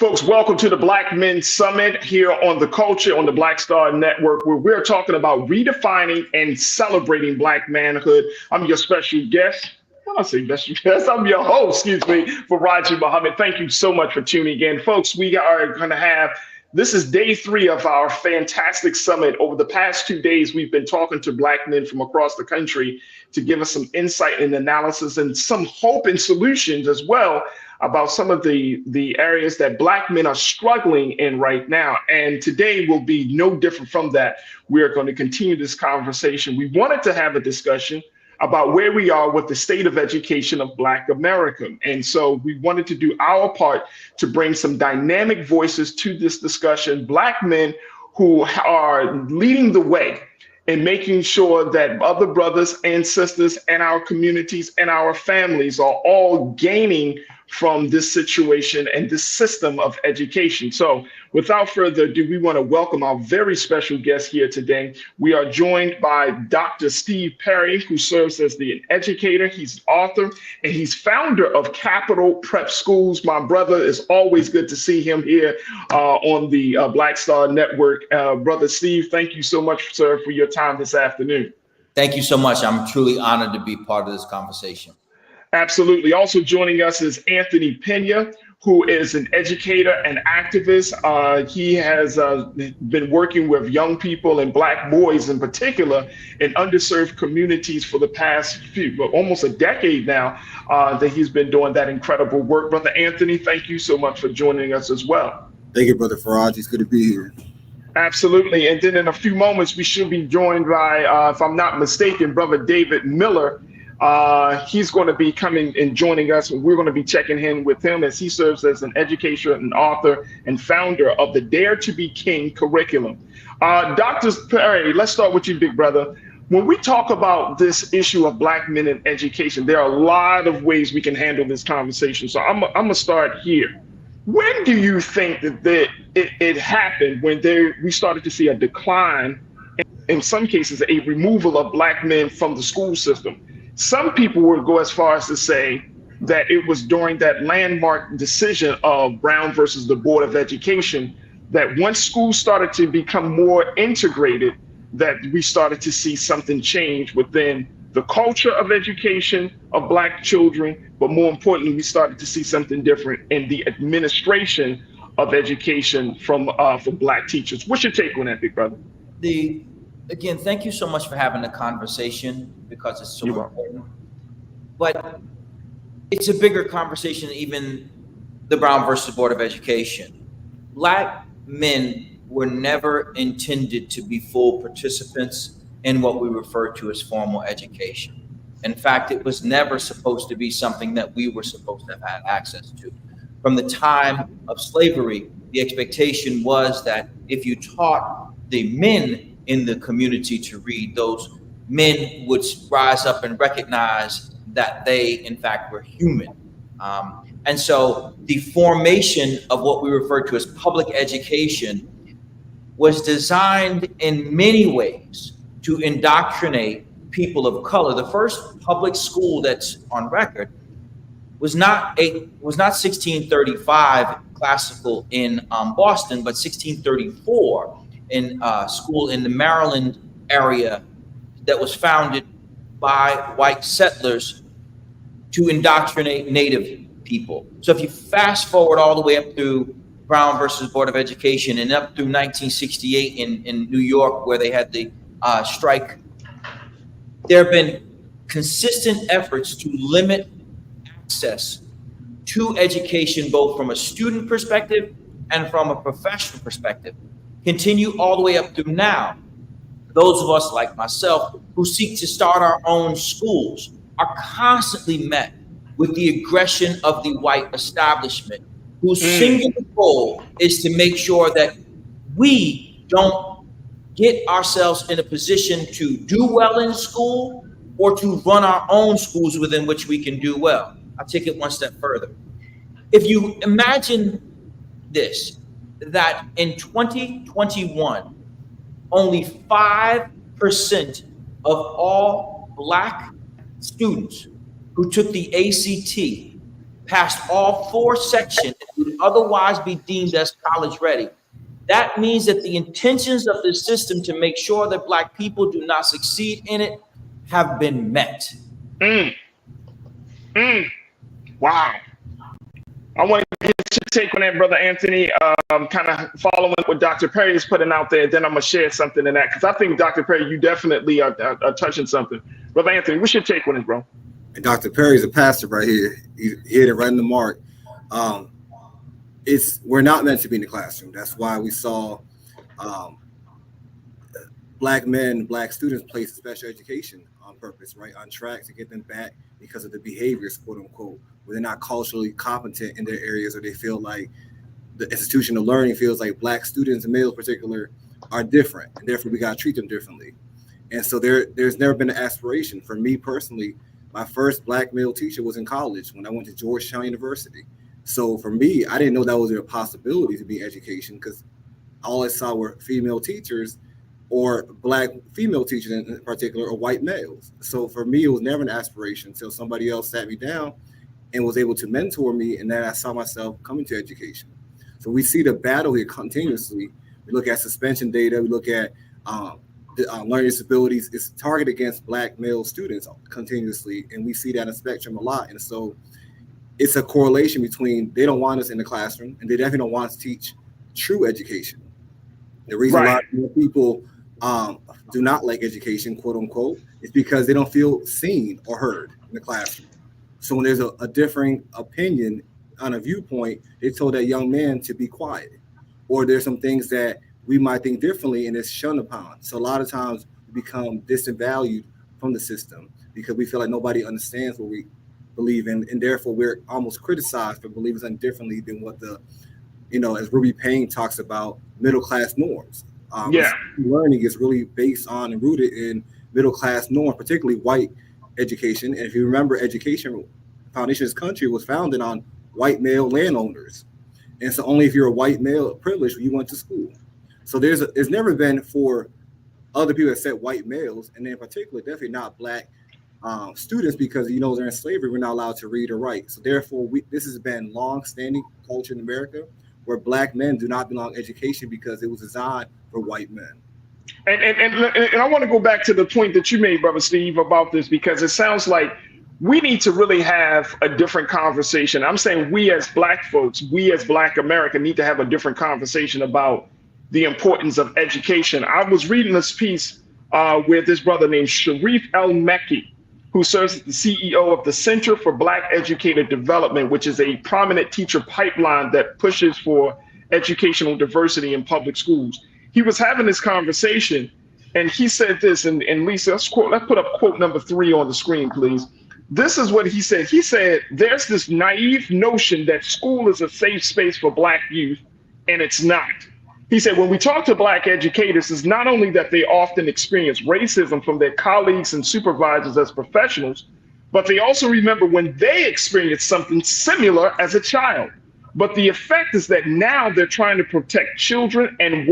Folks, welcome to the Black Men Summit here on the Culture on the Black Star Network, where we're talking about redefining and celebrating Black manhood. I'm your special guest. When I say special guest, I'm your host, excuse me, Faraji Muhammad. Thank you so much for tuning in. Folks, we are going to have this is day 3 of our fantastic summit. Over the past 2 days, we've been talking to Black men from across the country to give us some insight and analysis and some hope and solutions as well about some of the areas that Black men are struggling in right now. And today will be no different from that. We are going to continue this conversation. We wanted to have a discussion about where we are with the state of education of Black America. And so we wanted to do our part to bring some dynamic voices to this discussion, Black men who are leading the way in making sure that other brothers and sisters and our communities and our families are all gaining from this situation and this system of education. So without further ado, we want to welcome our very special guest here today. We are joined by Dr. Steve Perry, who serves as the educator. He's an author and he's founder of Capital Prep Schools. My brother, is always good to see him here on the Black Star Network. Brother Steve, thank you so much, sir, for your time this afternoon. Thank you so much. I'm truly honored to be part of this conversation. Absolutely. Also joining us is Anthony Pena, who is an educator and activist. He has been working with young people and Black boys in particular in underserved communities for the past almost a decade now that he's been doing that incredible work. Brother Anthony, thank you so much for joining us as well. Thank you, Brother Faraj. It's good to be here. Absolutely. And then in a few moments, we should be joined by, if I'm not mistaken, Brother David Miller. He's going to be coming and joining us, and we're going to be checking in with him as he serves as an educator and author and founder of the Dare to Be King curriculum. Dr. Perry, let's start with you, big brother. When we talk about this issue of Black men in education, there are a lot of ways we can handle this conversation. So I'm going to start here. When do you think that it happened when we started to see a decline, in some cases, a removal of Black men from the school system? Some people would go as far as to say that it was during that landmark decision of Brown versus the Board of Education that once schools started to become more integrated, that we started to see something change within the culture of education of Black children, but more importantly, we started to see something different in the administration of education from Black teachers. What's your take on that, big brother? Again, thank you so much for having the conversation because it's so important. But it's a bigger conversation than even the Brown versus Board of Education. Black men were never intended to be full participants in what we refer to as formal education. In fact, it was never supposed to be something that we were supposed to have had access to. From the time of slavery, the expectation was that if you taught the men in the community to read, those men would rise up and recognize that they, in fact, were human. And so the formation of what we refer to as public education was designed in many ways to indoctrinate people of color. The first public school that's on record was not 1635 classical in Boston, but 1634 in a school in the Maryland area that was founded by white settlers to indoctrinate Native people. So if you fast forward all the way up through Brown versus Board of Education and up through 1968 in New York, where they had the strike, there have been consistent efforts to limit access to education, both from a student perspective and from a professional perspective. Continue all the way up through now. Those of us like myself who seek to start our own schools are constantly met with the aggression of the white establishment, whose singular goal is to make sure that we don't get ourselves in a position to do well in school or to run our own schools within which we can do well. I'll take it one step further. If you imagine this, that in 2021, only 5% of all Black students who took the ACT passed all 4 sections and would otherwise be deemed as college ready. That means that the intentions of the system to make sure that Black people do not succeed in it have been met. Mm, mm, wow. I want to get your take on that, Brother Anthony. Kind of following what Dr. Perry is putting out there. Then I'm going to share something in that because I think, Dr. Perry, you definitely are touching something. Brother Anthony, what's your take on it, bro? And Dr. Perry's a pastor right here. He hit it right in the mark. We're not meant to be in the classroom. That's why we saw Black men, Black students placed special education on purpose, right, on track to get them back because of the behaviors, quote unquote, where they're not culturally competent in their areas, or they feel like the institution of learning feels like Black students and males in particular are different, and therefore we got to treat them differently. And so there's never been an aspiration for me personally. My first Black male teacher was in college when I went to Georgetown University. So for me, I didn't know that was a possibility to be education because all I saw were female teachers, or Black female teachers in particular, or white males. So for me, it was never an aspiration until somebody else sat me down and was able to mentor me, and then I saw myself coming to education. So we see the battle here continuously. We look at suspension data, we look at learning disabilities. It's targeted against Black male students continuously, and we see that in the spectrum a lot. And so it's a correlation between they don't want us in the classroom, and they definitely don't want us to teach true education. The reason a lot of people do not like education, quote unquote, is because they don't feel seen or heard in the classroom. So when there's a differing opinion on a viewpoint, they told that young man to be quiet, or there's some things that we might think differently and it's shunned upon. So a lot of times we become disvalued from the system because we feel like nobody understands what we believe in, and therefore we're almost criticized for believing something differently than what the, as Ruby Payne talks about, middle class norms. Learning is really based on and rooted in middle class norms, particularly white education. And if you remember, education foundation of this country was founded on white male landowners, and so only if you're a white male privileged you went to school. So there's never been for other people that said white males, and in particular definitely not Black students, because they're in slavery, we're not allowed to read or write. So therefore this has been long-standing culture in America where Black men do not belong education because it was designed for white men. And I want to go back to the point that you made, Brother Steve, about this, because it sounds like we need to really have a different conversation. I'm saying we as Black folks, we as Black America need to have a different conversation about the importance of education. I was reading this piece with this brother named Sharif El-Mekki, who serves as the CEO of the Center for Black Educator Development, which is a prominent teacher pipeline that pushes for educational diversity in public schools. He was having this conversation, and he said this, and Lisa, let's put up quote number 3 on the screen, please. This is what he said. He said, there's this naive notion that school is a safe space for Black youth, and it's not. He said, when we talk to Black educators, it's not only that they often experience racism from their colleagues and supervisors as professionals, but they also remember when they experienced something similar as a child. But the effect is that now they're trying to protect children and work